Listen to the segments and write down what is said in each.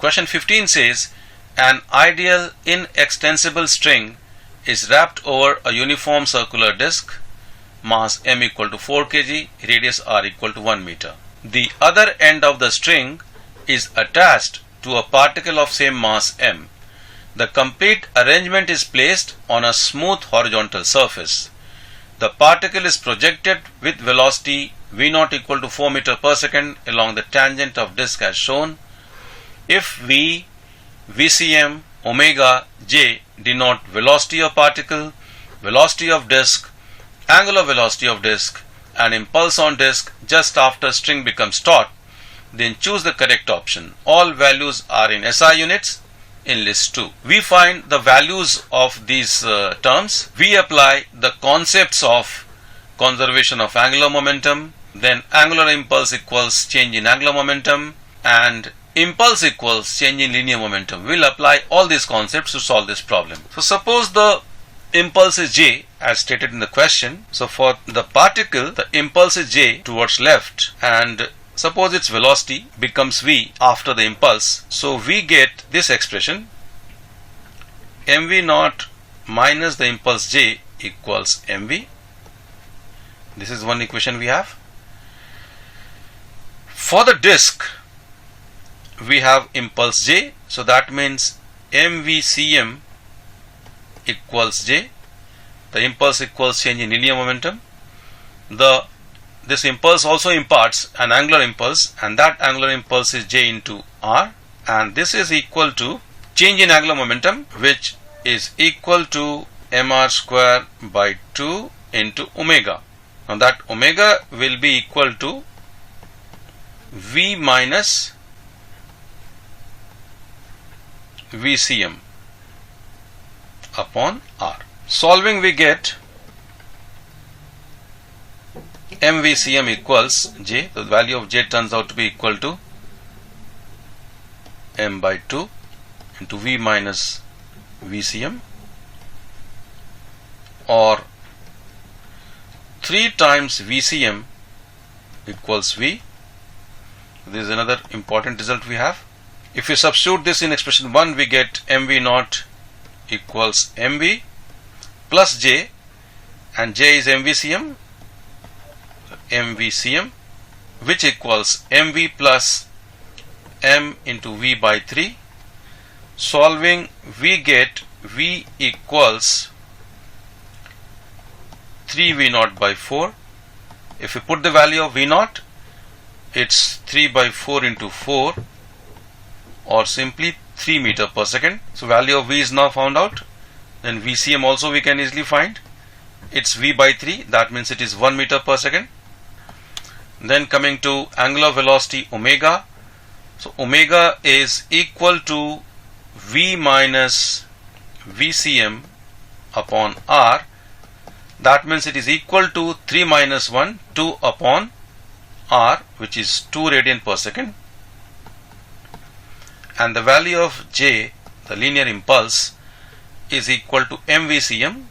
Question 15 says, an ideal inextensible string is wrapped over a uniform circular disc, mass m equal to 4 kg, radius r equal to 1 meter. The other end of the string is attached to a particle of same mass m. The complete arrangement is placed on a smooth horizontal surface. The particle is projected with velocity v0 equal to 4 meter per second along the tangent of disk as shown. If v, vcm, omega, j denote velocity of particle, velocity of disk, angular velocity of disk, and impulse on disk just after string becomes taut, then choose the correct option. All values are in SI units in list 2. We find the values of these terms. We apply the concepts of conservation of angular momentum, then angular impulse equals change in angular momentum, and impulse equals change in linear momentum. We'll apply all these concepts to solve this problem. So suppose the impulse is j as stated in the question. So for the particle, the impulse is j towards left, and suppose its velocity becomes v after the impulse. So we get this expression, mv naught minus the impulse j equals mv. This is one equation we have. For the disk, we have impulse j, so that means mvcm equals j. The impulse equals change in linear momentum. This impulse also imparts an angular impulse, and that angular impulse is j into r, and this is equal to change in angular momentum, which is equal to mr square by 2 into omega. Now that omega will be equal to v minus vcm upon r. Solving, we get mvcm equals j. The value of j turns out to be equal to m by 2 into v minus vcm, or 3 times vcm equals v. This is another important result we have. If we substitute this in expression 1, we get mv naught equals mv plus j, and j is mvcm, which equals mv plus m into v by 3. Solving, we get v equals 3v naught by 4. If we put the value of v naught, it's 3 by 4 into 4, or simply 3 meter per second. So value of v is now found out. Then vcm also we can easily find. It's v by 3, that means it is 1 meter per second. Then coming to angular velocity omega. So omega is equal to v minus vcm upon r. That means it is equal to 3 minus 1, 2 upon r, which is 2 radian per second. And the value of j, the linear impulse, is equal to mvcm.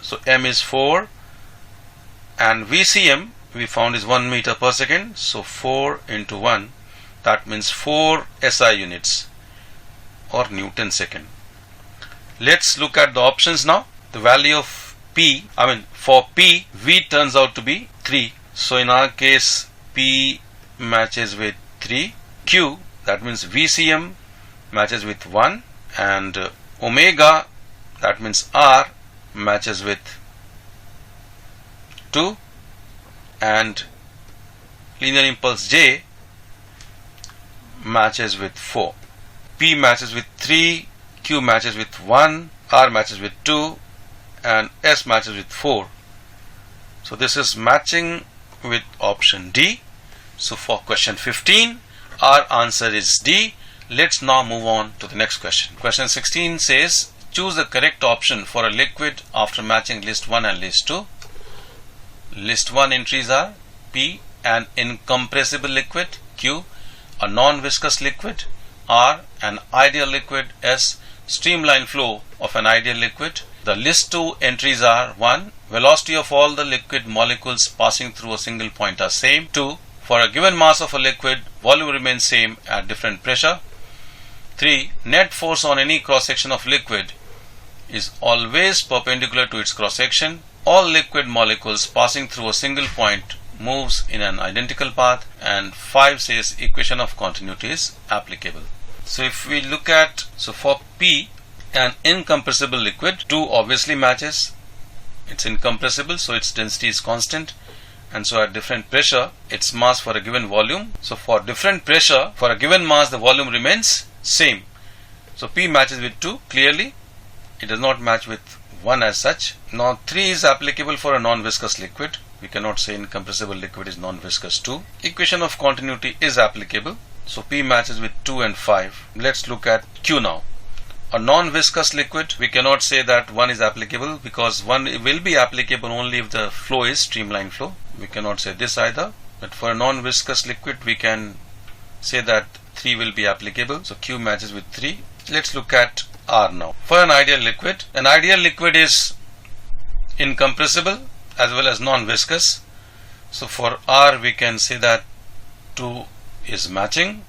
So m is 4, and vcm we found is 1 meter per second. So 4 into 1, that means 4 SI units, or Newton second. Let's look at the options now. The value of for p, v turns out to be 3. So in our case, p matches with 3. Q, that means vcm, matches with 1, and omega, that means r, matches with 2, and linear impulse j matches with 4. P matches with 3, Q matches with 1, R matches with 2, and S matches with 4. So this is matching with option D. So for question 15, our answer is D. Let's now move on to the next question. Question 16 says, choose the correct option for a liquid after matching list 1 and list 2. List 1 entries are P, an incompressible liquid; Q, a non-viscous liquid; R, an ideal liquid; S, streamline flow of an ideal liquid. The list 2 entries are 1. Velocity of all the liquid molecules passing through a single point are same. 2. For a given mass of a liquid, volume remains same at different pressure. 3. Net force on any cross section of liquid is always perpendicular to its cross section. All liquid molecules passing through a single point moves in an identical path. And 5 says equation of continuity is applicable. So if we look at, for P, an incompressible liquid, 2 obviously matches. It's incompressible, so its density is constant, and so at different pressure its mass for a given volume. So for different pressure for a given mass the volume remains same. So P matches with 2 clearly. It does not match with 1 as such. Now 3 is applicable for a non-viscous liquid. We cannot say incompressible liquid is non-viscous too. Equation of continuity is applicable. So P matches with 2 and 5. Let's look at Q now. A non-viscous liquid, we cannot say that 1 is applicable, because 1 will be applicable only if the flow is streamline flow. We cannot say this either. But for a non-viscous liquid we can say that 3 will be applicable. So Q matches with 3. Let's look at R now. For an ideal liquid is incompressible as well as non-viscous. So for R we can say that 2 is matching,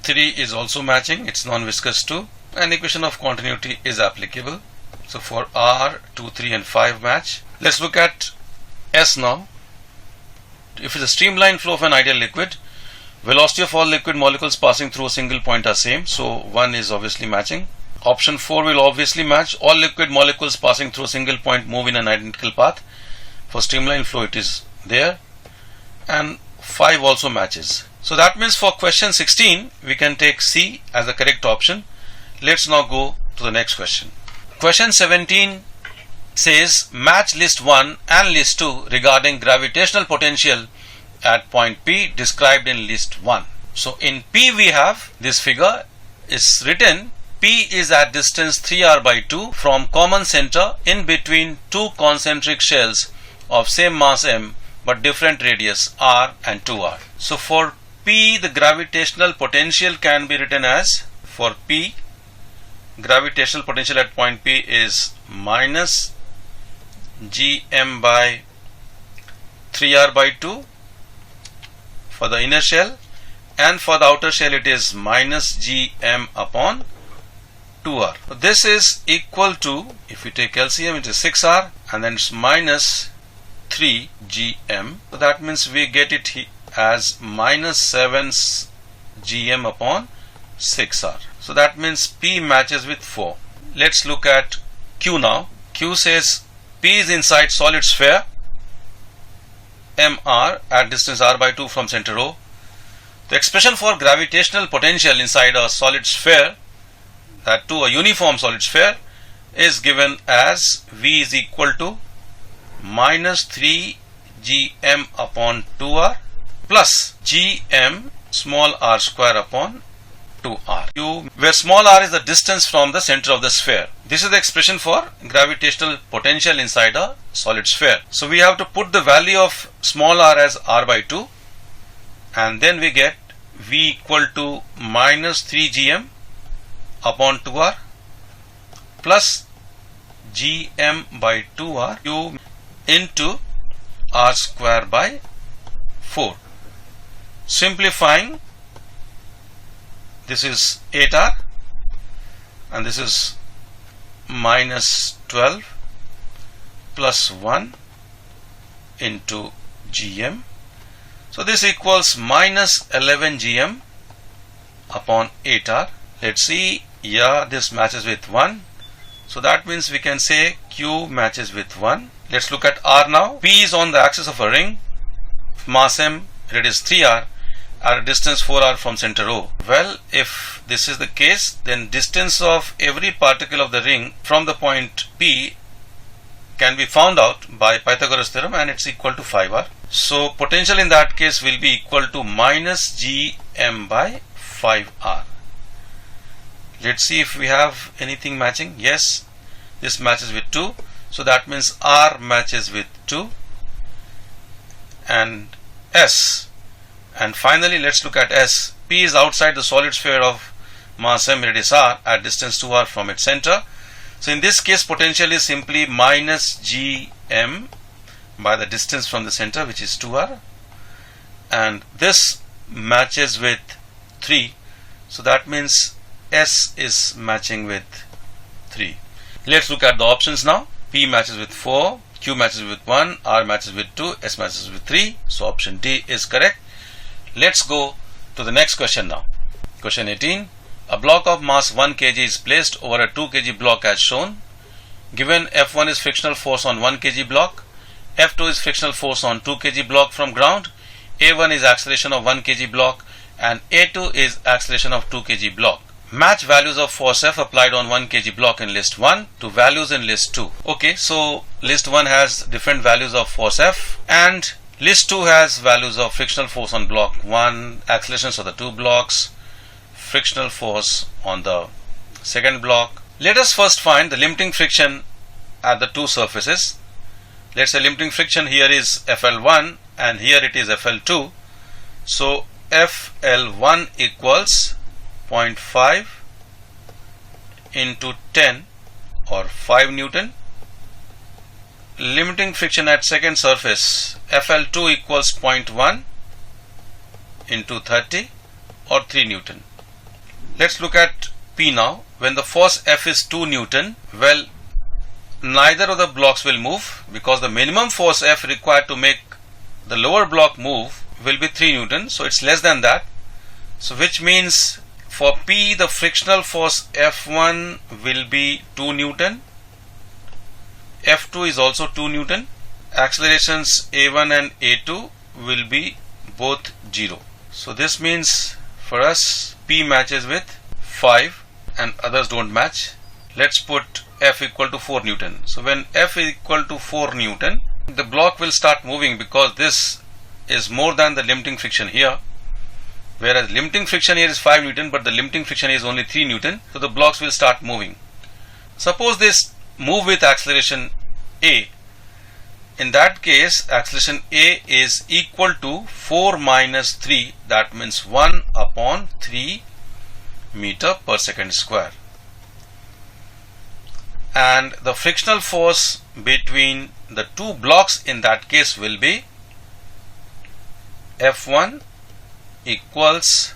3 is also matching, it's non-viscous too, and equation of continuity is applicable. So for R, 2, 3 and 5 match. Let's look at S now. If it's a streamline flow of an ideal liquid, velocity of all liquid molecules passing through a single point are same, so 1 is obviously matching. Option 4 will obviously match. All liquid molecules passing through a single point move in an identical path. For streamline flow it is there. And 5 also matches. So that means for question 16 we can take C as the correct option. Let's now go to the next question. Question 17 says match list 1 and list 2 regarding gravitational potential at point P described in list 1. So in P we have this figure is written. P is at distance 3r by 2 from common center in between two concentric shells of same mass m but different radius r and 2r. So for P the gravitational potential can be written as, for P gravitational potential at point P is minus gm by 3r by 2 for the inner shell, and for the outer shell it is minus gm upon 2r. So this is equal to, if you take LCM, it is 6r and then it's minus 3 gm. So that means we get it as minus 7 gm upon 6r. So that means P matches with 4. Let's look at Q now. Q says P is inside solid sphere mr at distance r by 2 from center O. The expression for gravitational potential inside a solid sphere, that too a uniform solid sphere, is given as V is equal to minus 3 gm upon 2r plus gm small r square upon 2r, where small r is the distance from the center of the sphere. This is the expression for gravitational potential inside a solid sphere. So we have to put the value of small r as r by 2, and then we get V equal to minus 3 gm upon 2r plus gm by 2r Q into r square by 4. Simplifying, this is 8r and this is minus 12 plus 1 into gm. So this equals minus 11 gm upon 8r. Let's see, yeah, this matches with 1. So that means we can say Q matches with 1. Let's look at R now. P is on the axis of a ring, mass m, radius 3r, at a distance 4r from center O. Well, if this is the case, then distance of every particle of the ring from the point P can be found out by Pythagoras theorem, and it's equal to 5r. So potential in that case will be equal to minus gm by 5r. Let's see if we have anything matching. Yes, this matches with 2. So that means R matches with 2 and S. And finally let's look at S. P is outside the solid sphere of mass m radius r at distance 2r from its center. So in this case potential is simply minus gm by the distance from the center, which is 2r, and this matches with 3. So that means S is matching with 3. Let's look at the options now. P matches with 4, Q matches with 1, R matches with 2, S matches with 3. So option D is correct. Let's go to the next question now. Question 18. A block of mass 1 kg is placed over a 2 kg block as shown. Given F1 is frictional force on 1 kg block, F2 is frictional force on 2 kg block from ground, A1 is acceleration of 1 kg block, and A2 is acceleration of 2 kg block. Match values of force F applied on 1 kg block in list 1 to values in list 2. Okay, so list 1 has different values of force F, and list 2 has values of frictional force on block 1, accelerations of the 2 blocks, frictional force on the second block. Let us first find the limiting friction at the two surfaces. Let's say limiting friction here is FL1 and here it is FL2. So FL1 equals 0.5 into 10 or 5 Newton. Limiting friction at second surface FL2 equals 0.1 into 30 or 3 Newton. Let's look at P now. When the force F is 2 Newton, well, neither of the blocks will move because the minimum force F required to make the lower block move will be 3 Newton. So it's less than that. So which means for P the frictional force F1 will be 2 Newton. F2 is also 2 Newton. Accelerations A1 and A2 will be both 0. So this means for us P matches with 5 and others don't match. Let's put F equal to 4 Newton. So when F is equal to 4 Newton, the block will start moving because this is more than the limiting friction here. Whereas limiting friction here is 5 Newton, but the limiting friction is only 3 Newton. So the blocks will start moving. Suppose this move with acceleration A. In that case, acceleration A is equal to 4 minus 3. That means 1 upon 3 meter per second square. And the frictional force between the two blocks in that case will be F1 equals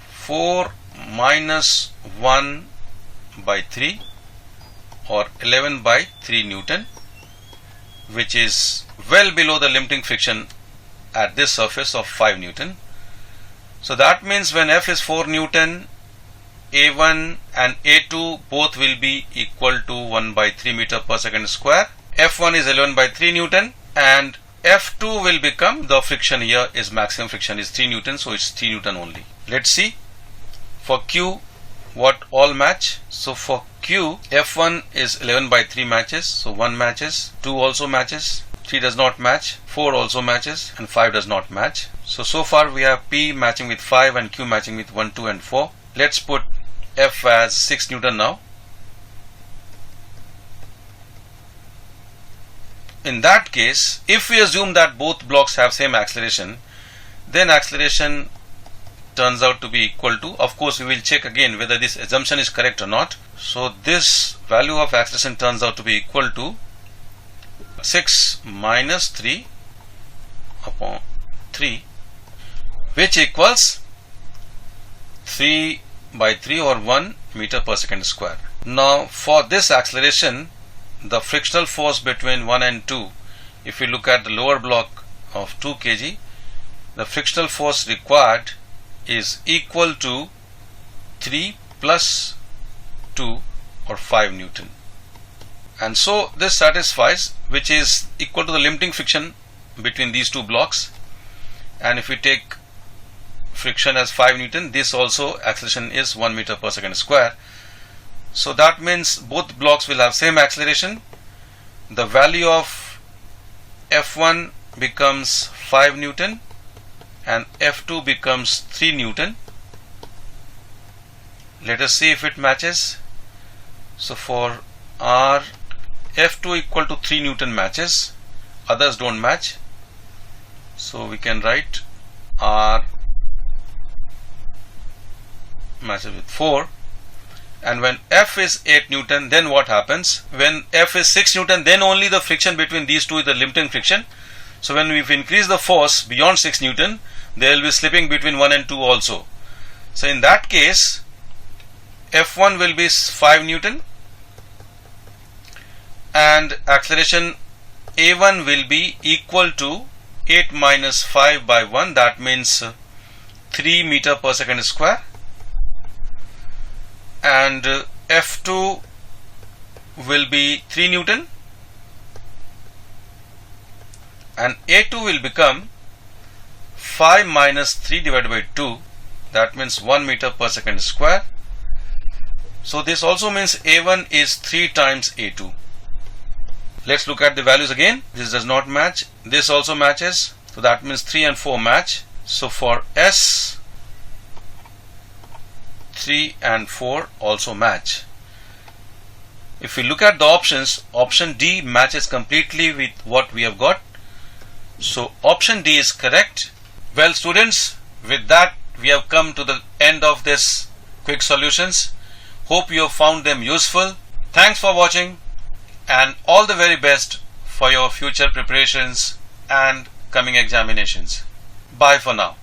4 minus 1 by 3 or 11 by 3 Newton, which is well below the limiting friction at this surface of 5 Newton. So that means when F is 4 Newton, A1 and A2 both will be equal to 1 by 3 meter per second square. F1 is 11 by 3 Newton and F2 will become, the friction here is maximum friction is 3 Newton, so it's 3 Newton only. Let's see for Q what all match. So for Q, F1 is 11 by 3 matches, so 1 matches, 2 also matches, 3 does not match, 4 also matches, and 5 does not match. So far we have P matching with 5 and Q matching with 1, 2 and 4. Let's put F as 6 Newton now. In that case, if we assume that both blocks have same acceleration, then acceleration turns out to be equal to, of course we will check again whether this assumption is correct or not. So this value of acceleration turns out to be equal to 6 minus 3 upon 3, which equals 3 by 3 or 1 meter per second square. Now for this acceleration, the frictional force between 1 and 2, if you look at the lower block of 2 kg, the frictional force required is equal to 3 plus 2 or 5 Newton. And so this satisfies, which is equal to the limiting friction between these two blocks. And if we take friction as 5 Newton, this also acceleration is 1 meter per second square. So that means both blocks will have same acceleration. The value of F1 becomes 5 Newton and F2 becomes 3 Newton. Let us see if it matches. So for R, F2 equal to 3 Newton matches, others don't match. So we can write R matches with 4. And when F is 8 Newton, then what happens? When F is 6 Newton, then only the friction between these two is the limiting friction. So when we increase the force beyond 6 Newton, there will be slipping between 1 and 2 also. So in that case, F1 will be 5 Newton and acceleration A1 will be equal to 8 minus 5 by 1, that means 3 meter per second square, and F2 will be 3 Newton and A2 will become 5 minus 3 divided by 2, that means 1 meter per second square. So this also means A1 is 3 times A2. Let's look at the values again. This does not match. This also matches. So that means 3 and 4 match. So for S, 3 and 4 also match. If we look at the options, option D matches completely with what we have got. So option D is correct. Well students, with that we have come to the end of this quick solutions. Hope you have found them useful. Thanks for watching and all the very best for your future preparations and coming examinations. Bye for now.